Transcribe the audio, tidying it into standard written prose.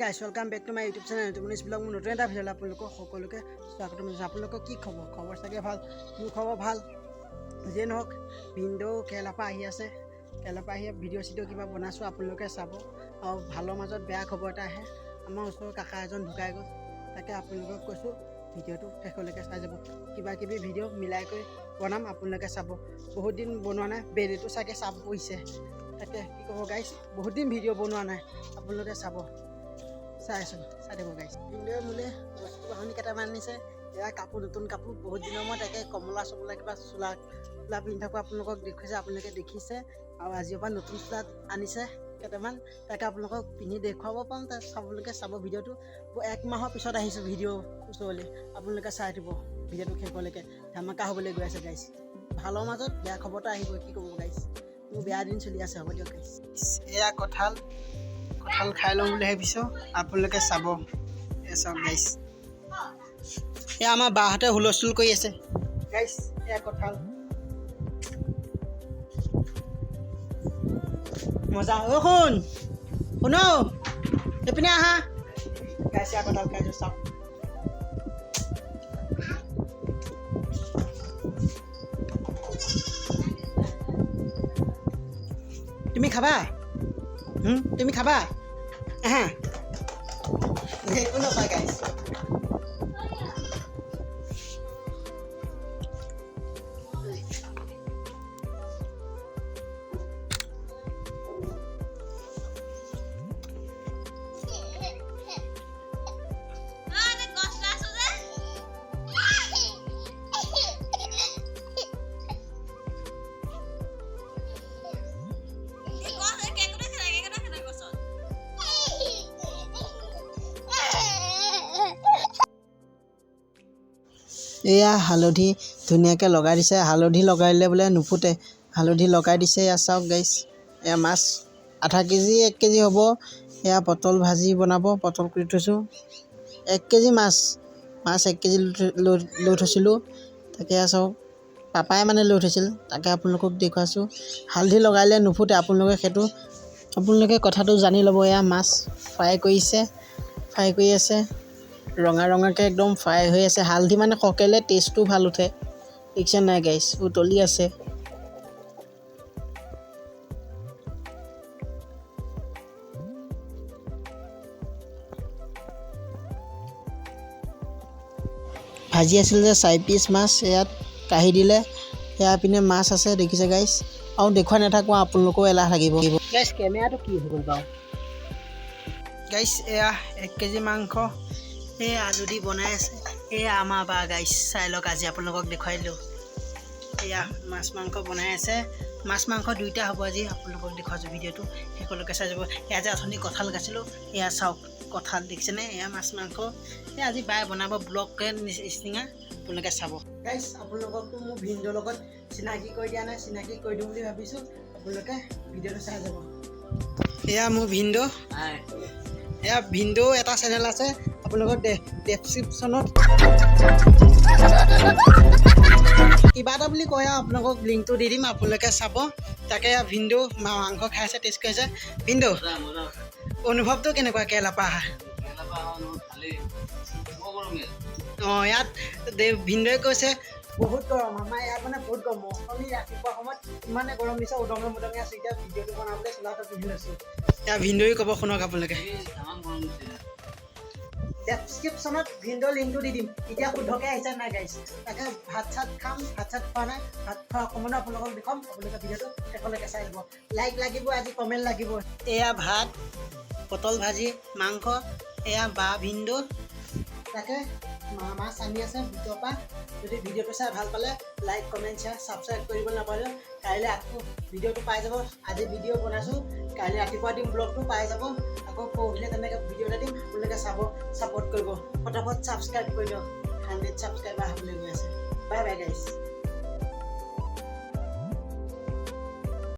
গাইছ welcome back to my YouTube channel টুমনিছ blog মোৰ নতুন এটা ভিডিঅ'লৈ আপোনালোকক সকলোকে স্বাগতম জনাইছোঁ। আপোনালোকৰ কি খবৰ চাগে ভাল? মোৰ খবৰ ভাল। যিয়ে নহওক ভিনদেউ কেৰেলাৰ পৰা আহি আছে, কেৰেলাৰ পৰা আহি ভিডিঅ' কিবা বনাইছোঁ, আপোনালোকে চাব। আৰু ভালৰ মাজত বেয়া খবৰ এটা আহে, আমাৰ ওচৰৰ কাকা এজন ঢুকাই গ'ল। তাকে আপোনালোকক কৈছোঁ ভিডিঅ'টো শেষলৈকে চাই যাব। কিবি ভিডিঅ' মিলাই কৰি বনাম, আপোনালোকে চাব। বহুত দিন বনোৱা নাই, বেলিটো চাগে চাপ পৰিছে। তাকে কি ক'ব গাইছ, বহুত দিন ভিডিঅ' বনোৱা নাই, আপোনালোকে চাব। চাই দিব গাইছ। ভিনদেউৱে মোলে বস্তু বাহনি কেইটামান আনিছে। এয়া কাপোৰ, নতুন কাপোৰ, বহুত দিনৰ মূৰত তাকে কমলা চমলা কিবা চোলা পিন্ধি থাকোঁ আপোনালোকক দেখুৱাইছে, আপোনালোকে দেখিছে। আৰু আজিৰ পৰা নতুন চোলা আনিছে কেইটামান, তাকে আপোনালোকক পিন্ধি দেখুৱাব পাৰোঁ। তাত আপোনালোকে চাব ভিডিঅ'টো। 1 মাহৰ পিছত আহিছোঁ ভিডিঅ' ওচৰলৈ, আপোনালোকে চাই দিব ভিডিঅ'টো শেষলৈকে। ধামাকা হ'বলৈ গৈ আছে গাইছ। ভালৰ মাজত বেয়া খবৰ এটা আহিব, কি ক'ব গাইছ। মোৰ বেয়া দিন চলি আছে, হ'ব দিয়ক গাইছ। এয়া কঁঠাল খাই লওঁ বুলি ভাবিছোঁ, আপোনালোকে চাব। এয়া চাওক গাইছ, এয়া আমাৰ বাহঁতে হুলস্থুল কৰি আছে গাইছ। এয়া কঁঠাল মজা। শুন এইপিনে আহা গাইছ। এয়া কঁঠাল খাইছোঁ, চাওক। তুমি খাবা? তুমি খাবা? একো নাপায় গাইছ। এয়া হালধি ধুনীয়াকৈ লগাই দিছে। হালধি লগাই দিলে বোলে নুফুটে, হালধি লগাই দিছে। এয়া চাওক গাইছ, এয়া মাছ আধা কেজি 1 কেজি হ'ব। এয়া পটল ভাজি বনাব, পটল কৰি থৈছোঁ। 1 কেজি মাছ 1 কেজি লৈ থৈছিলোঁ। তাকে এয়া চাওক, পাপাই মানে লৈ থৈছিল, তাকে আপোনালোকক দেখুৱাইছোঁ। হালধি লগাইলে নুফুটে, আপোনালোকে কথাটো জানি ল'ব। এয়া মাছ ফ্ৰাই কৰি আছে, ৰঙাকৈ একদম ফ্ৰাই হৈ আছে। হালধি মানে সৰহকৈ টেষ্টটো ভাল উঠে, দেখিছে নাই গাইছ, উতলি আছে। ভাজি আছিল যে 4 পিচ মাছ, ইয়াত কাঢ়ি দিলে। এয়া পিনে মাছ আছে, দেখিছে গাইছ। আৰু দেখুৱাই নাথাকোঁ, আপোনালোকেও এলাহ লাগিব গাইছ। কেমেৰাটো কি হৈ গ'ল বাৰু গাইছ। এয়া 1 কেজি মাংস, এয়া আলু দি বনাই আছে। এয়া আমাৰ বা গাইছ, চাই লওক। আজি আপোনালোকক দেখুৱাই দিলোঁ। এয়া মাছ মাংস বনাই আছে, মাছ মাংস দুইটা হ'ব আজি। আপোনালোকক দেখুৱাইছোঁ, ভিডিঅ'টো শেষলৈকে চাই যাব। এয়া যে অথনি কঁঠাল গাইছিলোঁ, এয়া চাওক কঁঠাল, দেখিছেনে? এয়া মাছ মাংস, এয়া আজি বাই বনাব ব্লগকে নিচিনা, আপোনালোকে চাব গাইছ। আপোনালোককতো মোৰ ভিনদেউৰ লগত চিনাকি কৰি দিয়া নাই, চিনাকি কৰি দিম বুলি ভাবিছোঁ। আপোনালোকে ভিডিঅ'টো চাই যাব। এয়া মোৰ ভিনদেউ, এয়া ভিনদেউ এটা চেনেল আছে, আপোনালোকৰ ডেছক্ৰিপশ্যনত কিবা এটা বুলি কয় আৰু আপোনালোকক লিংকটো দি দিম, আপোনালোকে চাব। তাকে ভিনদেউ মাংস খাই আছে, টেষ্ট কৰিছে। ভিনদেউ অনুভৱটো কেনেকুৱা কেৰেলাৰ পৰা অহা? অঁ, ইয়াত ভিনদেউৱে কৈছে বহুত গৰম। আমাৰ ইয়াত মানে বহুত গৰম। মৌচুমী ৰাতিপুৱা সময়ত ইমানে গৰম দিছে, উদঙে আছোঁ। এতিয়া ভিডিঅ'টো বনাবলৈ চোলাটো পিন্ধি লৈছোঁ। এতিয়া ভিনদেউৱে ক'ব, শুনক আপোনালোকে। ডেছক্ৰিপশ্যনত ভিনদেউৰ লিংকটো দি দিম। এতিয়া শুদ্ধকৈ আহিছে নাই গাইছ? তাকে ভাত চাত খাম, ভাত চাত খোৱা নাই, ভাত খোৱা অকণমানো আপোনালোকক দেখুৱাম। আপোনালোকে ভিডিঅ'টো শেষলৈকে চাই দিব। লাইক লাগিব, আজি কমেণ্ট লাগিব। এয়া ভাত, পটল ভাজি, মাংস, এয়া বা ভিনদেউ তাকে মাছ আনি আছে ভিতৰৰ পৰা। যদি ভিডিঅ'টো চাই ভাল পালে লাইক কমেণ্ট শ্বেয়াৰ ছাবস্ক্ৰাইব কৰিবলৈ নাপাহৰিব। কাইলৈ আকৌ ভিডিঅ'টো পাই যাব। আজি ভিডিঅ' বনাইছোঁ, কাইলৈ ৰাতিপুৱা দিম ব্লগটো পাই যাব। আকৌ পৰহিলে তেনেকৈ ভিডিঅ' এটা দিম, আপোনালোকে চাব, ছাপোৰ্ট কৰিব। ফটাফট ছাবস্ক্ৰাইব কৰি দিয়ক। 100 ছাবস্ক্ৰাইবাৰ হ'বলৈ গৈ আছে। বাই বাই গাইছ।